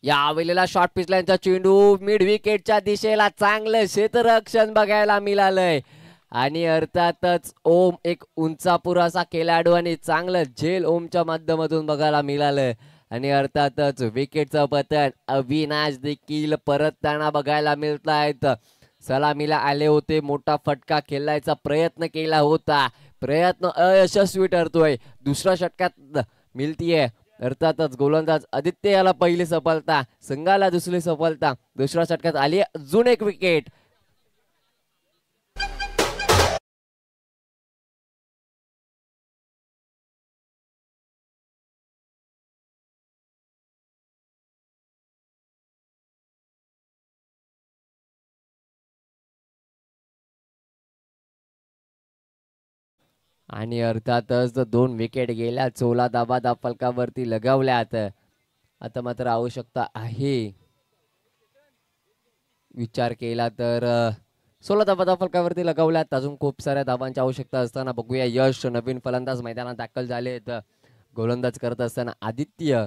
या वेळेला शॉर्ट पिचलांचा चेंडू मिड विकेटच्या दिशेला चांगलं क्षेत्ररक्षण बघायला मिळालंय आणि अर्थातच ओम एक उंचापुराचा खेळाडू आणि चांगलं झेल ओमच्या माध्यमातून बघायला मिळालं आणि अर्थातच विकेटचं पतन अविनाश देखील परतताना बघायला मिळत आहेत. सलामीला आले होते, मोठा फटका खेळायचा प्रयत्न केला होता, प्रयत्न अयशस्वी ठरतोय. दुसऱ्या षटकात मिळतीये अर्थातच गोलंदाज आदित्य याला पहिली सफलता, संघाला दुसरी सफलता. दुसऱ्या षटकात आली अजून एक विकेट. आणि अर्थातच 2 विकेट गेल्या. 16 धाबा धावफलकावरती लगावल्यात. आता मात्र आवश्यकता आहे विचार केला तर 16 धाबा धावफलकावरती लगावल्यात. अजून खूप साऱ्या धावांची आवश्यकता असताना बघूया यश नवीन फलंदाज मैदानात दाखल झालेत. गोलंदाज करत असताना आदित्य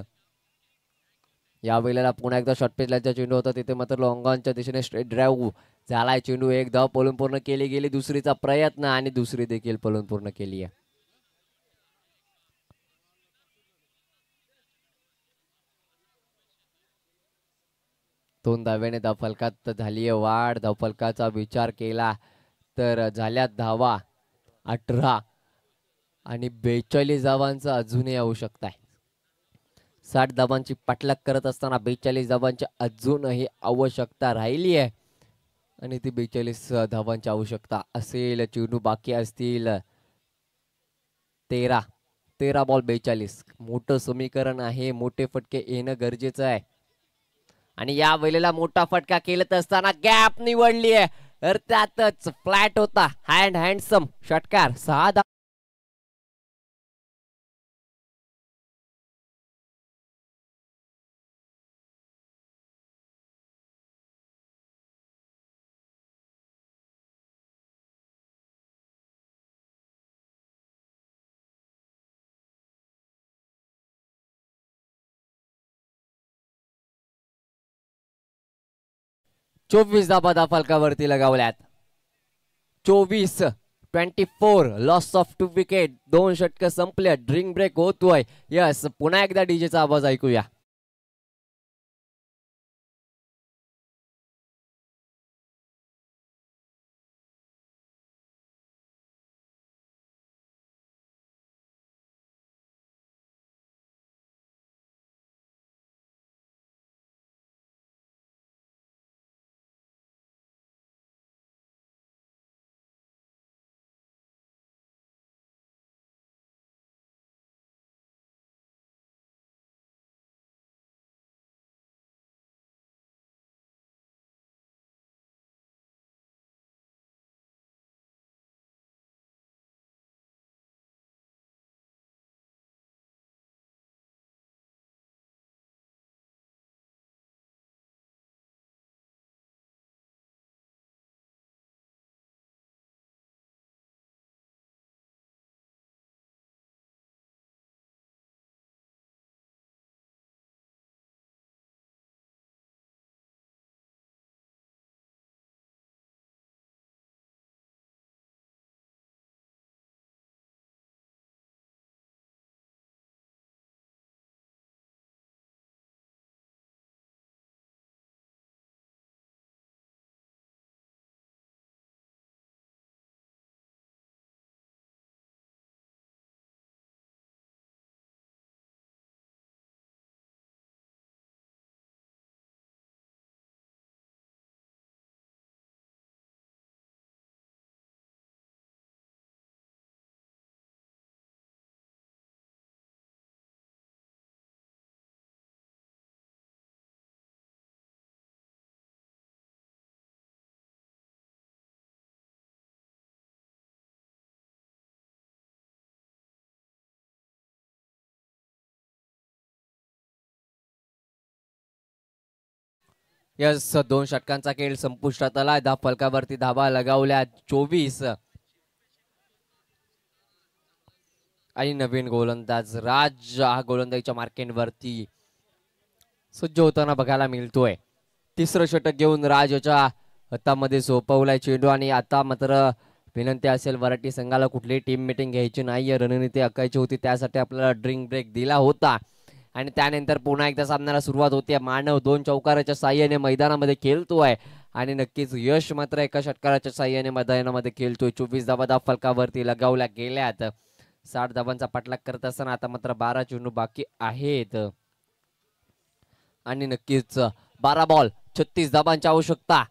या वेळेला पुन्हा एकदा शॉर्ट पेसला चेंडू होता तिथे मात्र लॉंगॉनच्या दिशेने स्ट्रेट ड्राईव्ह झालाय. चेंडू एक धाव पळून पूर्ण केली गेली. दुसरीचा प्रयत्न आणि दुसरी देखील पळून पूर्ण केली आहे. दोन धाव्याने धावफलकात झालीय वाढ. धावफलकाचा विचार केला तर झाल्यात धावा 18 आणि 42 धावांचा अजूनही आवश्यकता आहे. 60 धावांची पाठलाग करत असताना 42 धावांची अजूनही आवश्यकता राहिली आहे आणि ती 42 धावांची आवश्यकता असेल. चेंडू बाकी असतील 13 बॉल 42. मोठं समीकरण आहे. मोठे फटके येणं गरजेचं आहे आणि या वेळेला मोठा फटका केलत असताना गॅप निवडली आहे. तर त्यातच फ्लॅट होता. हँडसम षटकार 6 24 धाबा धावफलकावरती लगावल्यात. 24 लॉस ऑफ 2 विकेट. 2 षटक संपले. ड्रिंक ब्रेक होतोय. यस पुन्हा एकदा डीजेचा आवाज ऐकूया. यस 2 षटकांचा खेळ संपुष्टात आला. धावफलकावरती धावा लगावल्या 24 आणि नवीन गोलंदाज राज हा गोलंदाजीच्या मार्केटवरती सज्ज होताना बघायला मिळतोय. तिसरं षटक घेऊन राजच्या हातामध्ये सोपवलाय चेंडू आणि आता मात्र विनंती असेल वराठी संघाला कुठलीही टीम मीटिंग घ्यायची नाहीये. रणनीती आखायची होती त्यासाठी आपल्याला ड्रिंक ब्रेक दिला होता आणि त्यानंतर पुन्हा एकदा सामन्याला सुरुवात होते. मानव 2 चौकाराच्या साह्याने मैदानामध्ये खेळतोय आणि नक्कीच यश मात्र एका षटकाराच्या साह्याने मैदानामध्ये खेळतोय. 24 धावा धावफलकावरती लगावल्या गेल्यात. 60 धावांचा पाठलाग करत असताना आता मात्र 12 चेंडू बाकी आहेत आणि नक्कीच 12 बॉल 36 धावांची आवश्यकता.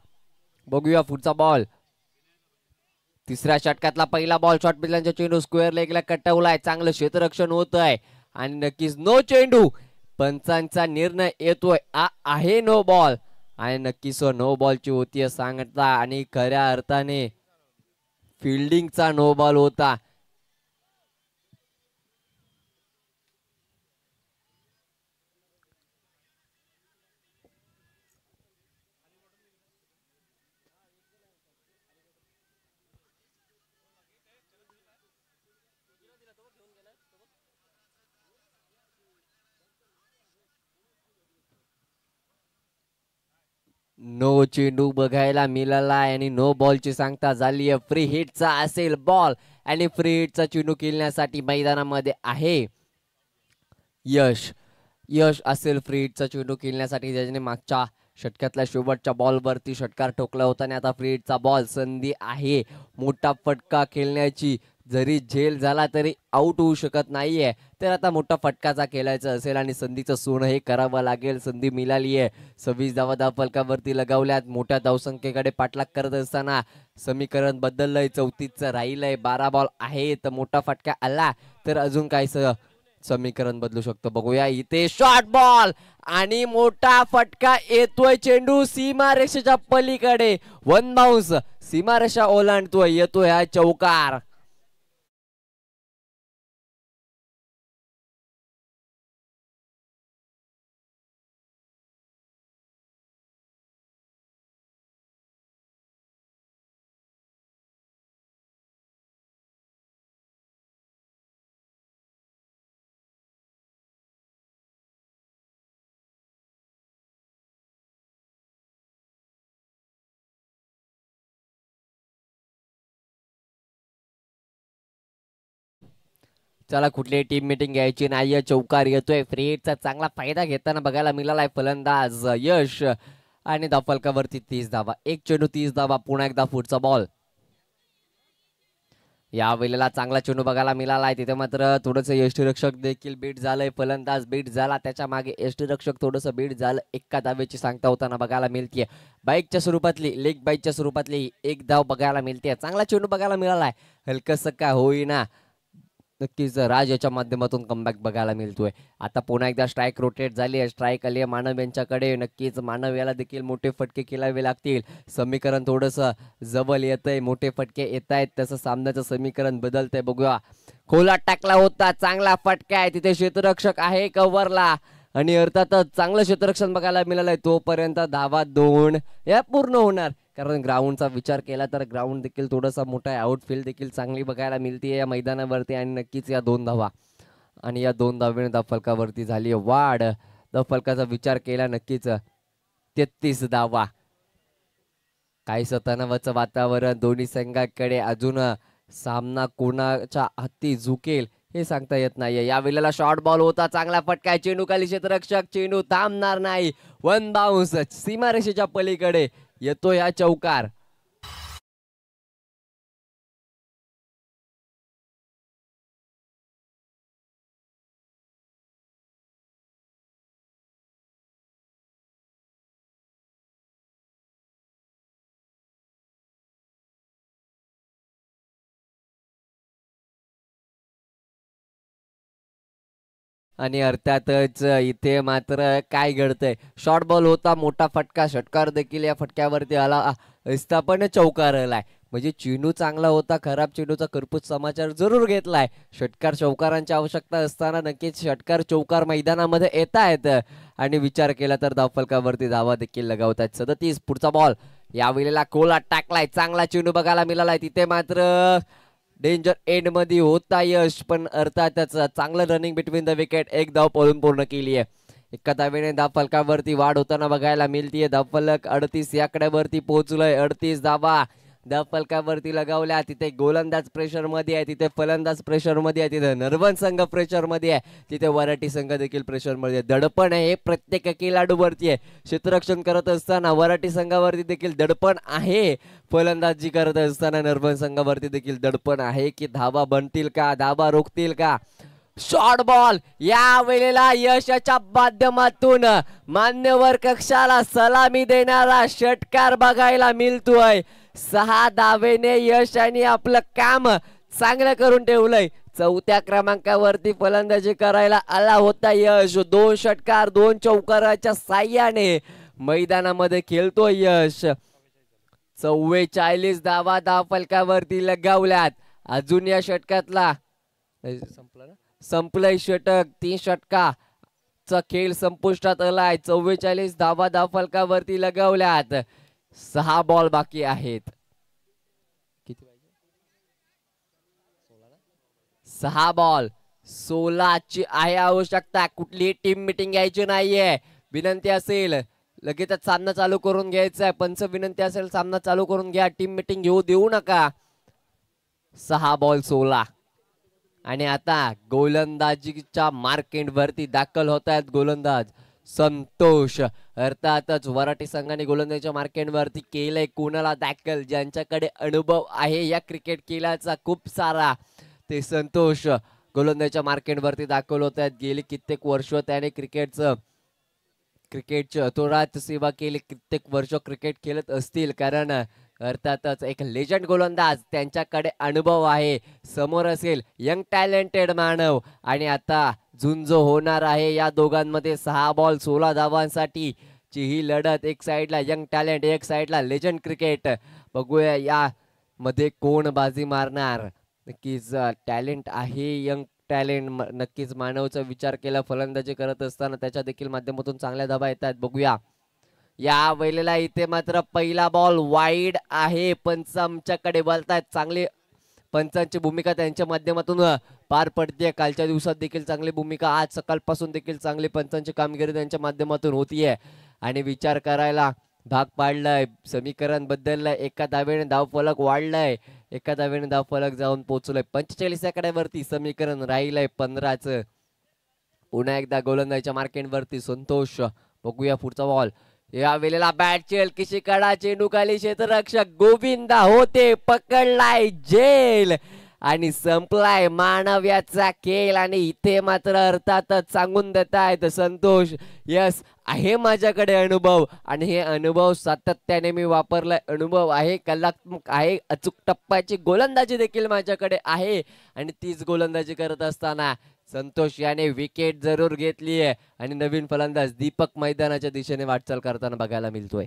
बघूया पुढचा बॉल. तिसऱ्या षटकातला पहिला बॉल शॉर्ट पिचलांच्या चेंडू स्क्वेअर लेगला कटवलाय. चांगलं क्षेत्ररक्षण होत आहे आणि नक्कीच नो चेंडू. पंचांचा निर्णय येतोय आहे नो बॉल आणि नक्कीच नो बॉलची होती सांगता आणि खऱ्या अर्थाने फिल्डिंगचा नो बॉल होता. नो चेंडू बघायला मिळाला आणि नो बॉलची सांगता झाली आहे. फ्री हिटचा असेल बॉल आणि फ्री हिटचा चेंडू खेळण्यासाठी मैदानामध्ये आहे यश. यश असेल फ्री हिटचा चेंडू खेळण्यासाठी, ज्याने मागच्या षटकातल्या शेवटच्या बॉलवरती षटकार ठोकला होता आणि आता फ्री हिटचा बॉल. संधी आहे मोठा फटका खेळण्याची, जरी झेल झाला तरी आउट होऊ शकत नाहीये. तर आता मोठा फटकाचा खेळायचा असेल आणि संधीचं सोनं हे करावं लागेल. संधी मिळाली आहे. 26 धावा धावफलकावरती लगावल्यात. मोठ्या धावसंख्येकडे पाठलाग करत असताना समीकरण बदललंय. 34चं राहिलंय. 12 बॉल आहे. तर मोठा फटका आला तर अजून काहीसं समीकरण बदलू शकतो. बघूया इथे शॉर्ट बॉल आणि मोठा फटका येतोय. चेंडू सीमारेषेच्या पलीकडे वन बाउन्स, सीमारेषा ओलांडतोय. येतोय हा चौकार. चला कुठलीही टीम मिटिंग घ्यायची नाहीये. चौकार येतोय. फ्री हिटचा चांगला फायदा घेताना बघायला मिळालाय फलंदाज यश आणि धावफलकावरती 30 धावा. एक चेंडू 30 धावा. पुन्हा एकदा पुढचा बॉल. या वेळेला चांगला चेंडू बघायला मिळालाय. तिथे मात्र थोडंसं यष्टीरक्षक देखील बीट झालंय. फलंदाज बीट झाला, त्याच्या मागे यष्टीरक्षक थोडंसं बीट झालं. एका धावेची सांगता होताना बघायला मिळतीये. बाईकच्या स्वरूपातली, लेग बाईकच्या स्वरूपातली एक धाव बघायला मिळते. चांगला चेंडू बघायला मिळालाय. हलकस का होईना नक्कीच राज याच्या माध्यमातून कमबॅक बघायला मिळतोय. आता पुन्हा एकदा स्ट्राईक रोटेट झाली आहे. स्ट्राईक आली आहे मानव यांच्याकडे. नक्कीच मानव याला देखील मोठे फटके खेळावे लागतील. समीकरण थोडंसं जवळ येतंय. मोठे फटके येत आहेत, तसं सामन्याचं समीकरण बदलतंय. बघूया. खोला टाकला होता. चांगला फटका आहे. तिथे क्षेत्ररक्षक आहे कव्हरला आणि अर्थातच चांगलं क्षेत्ररक्षण बघायला मिळालंय. तोपर्यंत धावा 2 या पूर्ण होणार. कारण ग्राउंडचा विचार केला तर ग्राउंड देखील थोडासा मोठा आहे. आउटफील्ड देखील चांगली बघायला मिळते या मैदानावरती आणि नक्कीच या 2 धावा आणि या 2 धावेने धावफलकावरती झाली वाढ. धावफलकाचा विचार केला नक्कीच 33 धावा. काहीसं तणावाचं वातावरण दोन्ही संघाकडे. अजून सामना कोणाच्या हाती झुकेल हे सांगता येत नाहीये. या वेळेला शॉर्ट बॉल होता. चांगला फटका. चेंडू खाली क्षेत्ररक्षक. चेंडू थांबणार नाही. वन बाउन्स सीमारेषेच्या पलीकडे येतोय हा चौकार. आणि अर्थातच इथे मात्र काय घडतंय. शॉर्ट बॉल होता. मोठा फटका. षटकार देखील या फटक्यावरती आला असता पण चौकार आलाय. म्हणजे चेंडू चांगला होता. खराब चेंडूचा करपूस समाचार जरूर घेतलाय. षटकार चौकारांची आवश्यकता असताना नक्कीच षटकार चौकार मैदानामध्ये येत आहेत आणि विचार केला तर धावफलकावरती धावा देखील लगावतात. 37 पुढचा बॉल. या वेळेला कोला टाकलाय. चांगला चेंडू बघायला मिळालाय. तिथे मात्र डेंजर एंड मध्ये होता यश, पण अर्थातच चांगलं रनिंग बिटवीन द विकेट. एक धाव पळून पूर्ण केली आहे. एका धावेने धावफलकावरती वाढ होताना बघायला मिळतीये. धावफलक 38 या आकड्यावरती पोहोचलोय. 38 धावा धावफलकावरती लगावल्या. तिथे गोलंदाज प्रेशर मध्ये आहे. तिथे फलंदाज प्रेशर मध्ये आहे. तिथे नरवण संघ प्रेशर मध्ये आहे. तिथे वराठी संघ देखील प्रेशर मध्ये आहे. दडपण आहे हे प्रत्येक खेळाडूवरती आहे. क्षेत्ररक्षण करत असताना वराठी संघावरती देखील दडपण आहे. फलंदाजी करत असताना नरवण संघावरती देखील दडपण आहे की धावा बनतील का, धावा रोखतील का. Short ball. या वेळेला यशाच्या माध्यमातून मान्यवर कक्षाला सलामी देणारा षटकार बघायला मिळतोय. 6 धावेने यशाने आपलं काम चांगलं करून ठेवलंय. 4थ्या क्रमांकावरती फलंदाजी करायला आला होता यश. 2 षटकार 2 चौकाराच्या साह्याने मैदानामध्ये खेळतोय यश. 44 धावा धावफलकावरती लगावल्यात. अजून या षटकातला संपलंय षटक. 3 षटकाचा खेळ संपुष्टात आलाय. 44 धावा धावफलकावरती लगावल्यात. 6 बॉल बाकी आहेत. किती 6 बॉल 16 ची आहे आवश्यकता. कुठलीही टीम मिटिंग घ्यायची नाहीये. विनंती असेल लगेचच सामना चालू करून घ्यायचा आहे. पंच विनंती असेल सामना चालू करून घ्या. टीम मीटिंग घेऊ देऊ नका. 6 बॉल 16 आणि आता गोलंदाजीच्या मार्केट वरती दाखल होत आहेत गोलंदाज संतोष. अर्थातच वराठी संघाने गोलंदाजीच्या मार्केट वरती केलंय कोणाला दाखल, ज्यांच्याकडे अनुभव आहे या क्रिकेट खेळाचा खूप सारा, ते संतोष गोलंदाजीच्या मार्केट वरती दाखल होत आहेत. गेली कित्येक वर्ष त्याने क्रिकेटची अतोरात सेवा केली, कित्येक वर्ष क्रिकेट खेळत असतील. कारण अर्थातच एक लेजंड गोलंदाज, त्यांच्याकडे अनुभव आहे. समोर असेल यंग टॅलेंटेड मानव आणि आता झुंज होणार आहे या दोघांमध्ये. 6 बॉल 16 धावांसाठी ची ही लढत. एक साइडला यंग टॅलेंट, एक साइडला लेजंड क्रिकेट. बघूया या मध्ये कोण बाजी मारणार. नक्कीच टॅलेंट आहे, यंग टॅलेंट. नक्कीच मानवचा विचार केला फलंदाजी करत असताना त्याच्या देखील माध्यमातून चांगल्या धावा येतात. बघूया या वेळेला इथे मात्र पहिला बॉल वाईड आहे. पंच आमच्याकडे बोलतायत. चांगली पंचांची भूमिका त्यांच्या माध्यमातून पार पडते. कालच्या दिवसात देखील चांगली भूमिका, आज सकाळपासून देखील चांगली पंचांची कामगिरी त्यांच्या माध्यमातून होतीये आणि विचार करायला भाग पाडलाय. समीकरण बदललंय, एका धावेने धाव फलक वाढलाय, एका धावेने धाव फलक जाऊन पोहोचलोय 45 आकड्यावरती. समीकरण राहिलंय 15च. पुन्हा एकदा गोलंदाजीच्या मार्केट वरती संतोष. बघूया पुढचा बॉल. या वेळेला बॅटची हलकीशी कडा, चेंडू खाली, क्षेत्ररक्षक गोविंदा होते, पकडलाय जेल आणि संपलाय मानव्याचा खेळ. आणि इथे मात्र अर्थातच सांगून देत आहेत संतोष, यस आहे माझ्याकडे अनुभव आणि हे अनुभव सातत्याने मी वापरलाय. अनुभव आहे, कलात्मक आहे, अचूक टप्प्याची गोलंदाजी देखील माझ्याकडे आहे. आणि तीच गोलंदाजी करत असताना संतोष याने विकेट जरूर घेतली आहे आणि नवीन फलंदाज दीपक मैदानाच्या दिशेने वाटचाल करताना बघायला मिळतोय.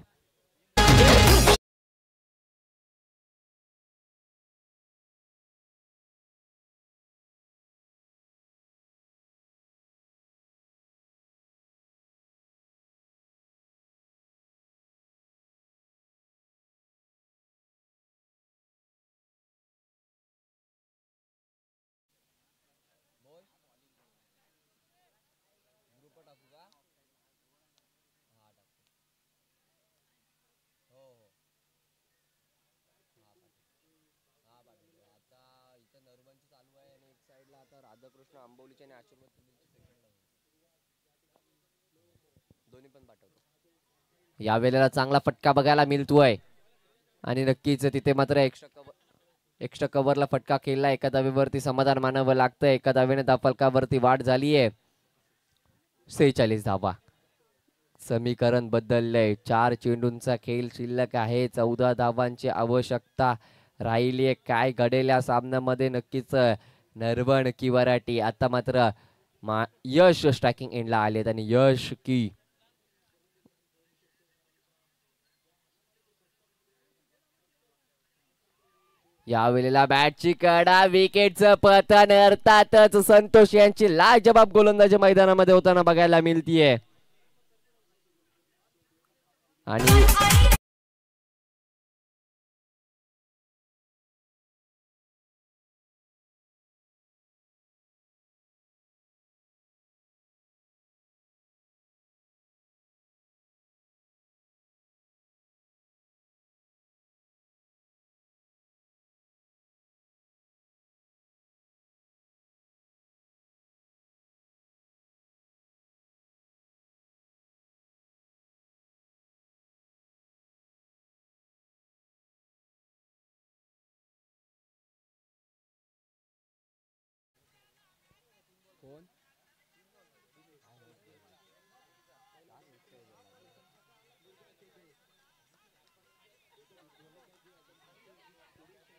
राधाकृष्ण आंबोलीचे आणि दोन्ही पण पाठवतो. या वेळेला चांगला फटका बघायला मिळतोय आणि नक्कीच तिथे मात्र एक्स्ट्रा कव्हरला फटका खेळला. एका धावेवरती समाधान मानावं लागतंय. एका धावेने धावफलकावरती वाढ झालीये 46 धावा. समीकरण बदललंय. 4 चेंडूंचा खेळ शिल्लक आहे. 14 धावांची आवश्यकता राहिली आहे. काय घडेल या सामन्यामध्ये नक्कीच नरवण की वराठी. आता मात्र यश स्ट्रायकिंग एंडला आलेत आणि यश की यावेळेला बॅटची कडा, विकेटचं पतन. अर्थातच संतोष यांची लाजबाब गोलंदाजी मैदानामध्ये होताना बघायला मिळतीये आणि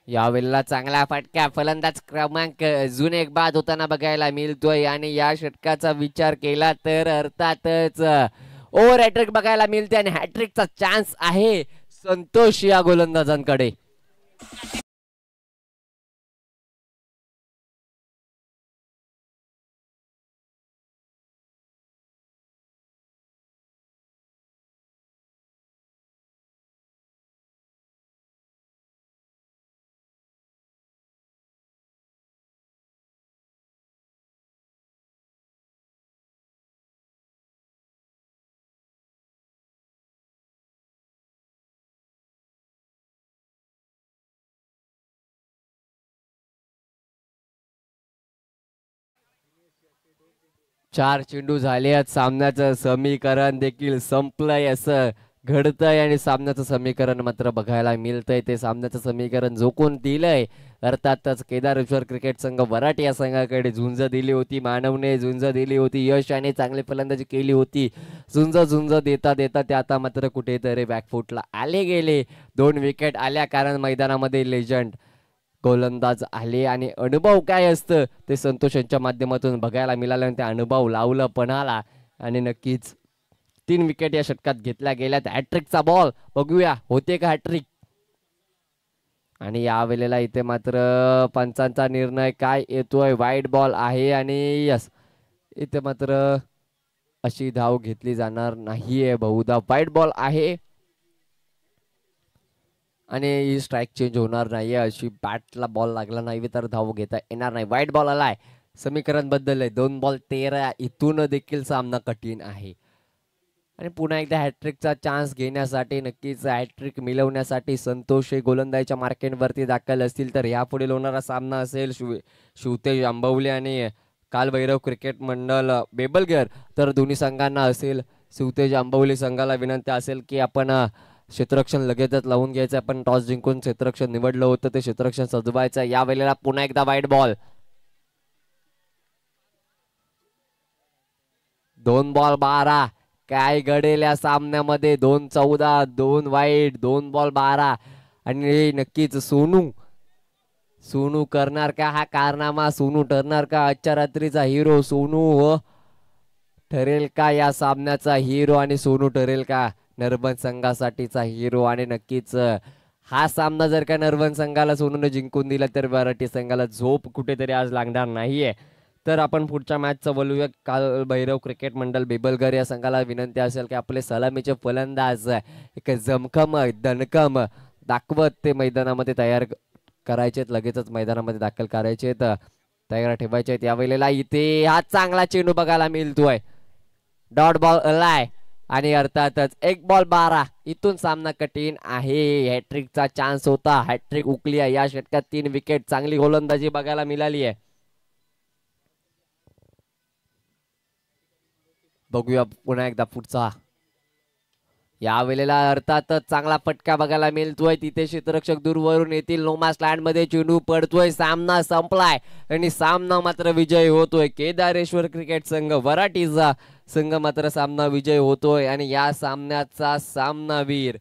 यावेळेला चांगला फटका, फलंदाज क्रमांक अजून एक बाद होताना बघायला मिळतोय आणि या षटकाचा विचार केला तर अर्थातच ओव्हर हॅट्रिक बघायला मिळते आणि हॅट्रिकचा चान्स आहे संतोष या गोलंदाजांकडे. 4 चेंडू झाले आहेत. सामन्याचं समीकरण देखील संपलंय असं घडतंय आणि सामन्याचं समीकरण मात्र बघायला मिळतंय. ते सामन्याचं समीकरण झोकून दिलंय. अर्थातच केदारेश्वर क्रिकेट संघ वराट या संघाकडे झुंज दिली होती. मानवने झुंज दिली होती. यश याने चांगली फलंदाजी केली होती. झुंज देता देता ते आता मात्र कुठेतरी बॅकफुटला आले गेले. 2 विकेट आल्या कारण मैदानामध्ये लेजंड गोलंदाज आले आणि अनुभव काय असतं ते संतोष यांच्या माध्यमातून बघायला मिळालं आणि ते अनुभव लावलं पणाला आणि नक्कीच 3 विकेट या षटकात घेतल्या गेल्यात. हॅट्रिकचा बॉल बघूया होते का हॅट्रिक. आणि यावेळेला इथे मात्र पंचांचा निर्णय काय येतोय. वाईट बॉल आहे आणि यस इथे मात्र अशी धाव घेतली जाणार नाहीये. बहुधा वाईट बॉल आहे आणि ही स्ट्राईक चेंज होणार नाहीये. अशी बॅटला बॉल लागला नाही तर धाव घेता येणार नाही. वाईट बॉल आलाय. समीकरण बदललंय. 2 बॉल 13. इथून देखील सामना कठीण आहे आणि पुन्हा एकदा हॅट्रिकचा चान्स घेण्यासाठी नक्कीच हॅट्रिक मिळवण्यासाठी संतोष हे गोलंदाजीच्या मार्केटवरती दाखल असतील तर यापुढील होणारा सामना असेल शिवतेज आंबवली आणि कालभैरव क्रिकेट मंडळ बेबलघर. तर दोन्ही संघांना असेल शिवतेज आंबवली संघाला विनंती असेल की आपण क्षेत्ररक्षण लगेचच लावून घ्यायचं. आपण टॉस जिंकून क्षेत्ररक्षण निवडलं होतं ते क्षेत्ररक्षण सजवायचं. यावेळेला पुन्हा एकदा वाईट बॉल. 2 बॉल 12. काय घडेल या सामन्यामध्ये. 2-14 2 वाईट 2 बॉल 12 आणि नक्कीच सोनू करणार का हा कारनामा. सोनू ठरणार का आजच्या रात्रीचा हिरो. सोनू ठरेल का या सामन्याचा हिरो आणि सोनू ठरेल का नर्बन संघासाठीचा हिरो. आणि नक्कीच हा सामना जर का नर्बन संघाला सोनूने जिंकून दिला तर मराठी संघाला झोप कुठेतरी आज लागणार नाहीये. तर आपण पुढच्या मॅचचं बोलूया. काल भैरव क्रिकेट मंडळ बेबलघर या संघाला विनंती असेल की आपले सलामीचे फलंदाज एक जमखम दणकम दाखवत ते मैदानामध्ये तयार करायचे. लगेचच मैदानामध्ये दाखल करायचे तयार ठेवायचे. यावेळेला इथे हा चांगला चेंडू बघायला मिळतोय. डॉट बॉल आलाय आणि अर्थातच 1 बॉल 12. इथून सामना कठीण आहे. हॅट्रिकचा चान्स होता. हॅट्रिक उकली आहे. या षटकात 3 विकेट. चांगली गोलंदाजी बघायला मिळाली आहे. बघूया पुन्हा एकदा पुढचा. यावेळेला अर्थातच चांगला फटका बघायला मिळतोय. तिथे क्षेत्ररक्षक दूरवरून येतील. नोमा स्लँड मध्ये चेंडू पडतोय. सामना संपलाय आणि सामना मात्र विजय होतोय. केदारेश्वर क्रिकेट संघ वराटीचा संघ मात्र सामना विजय होतोय आणि या सामन्याचा सामनावीर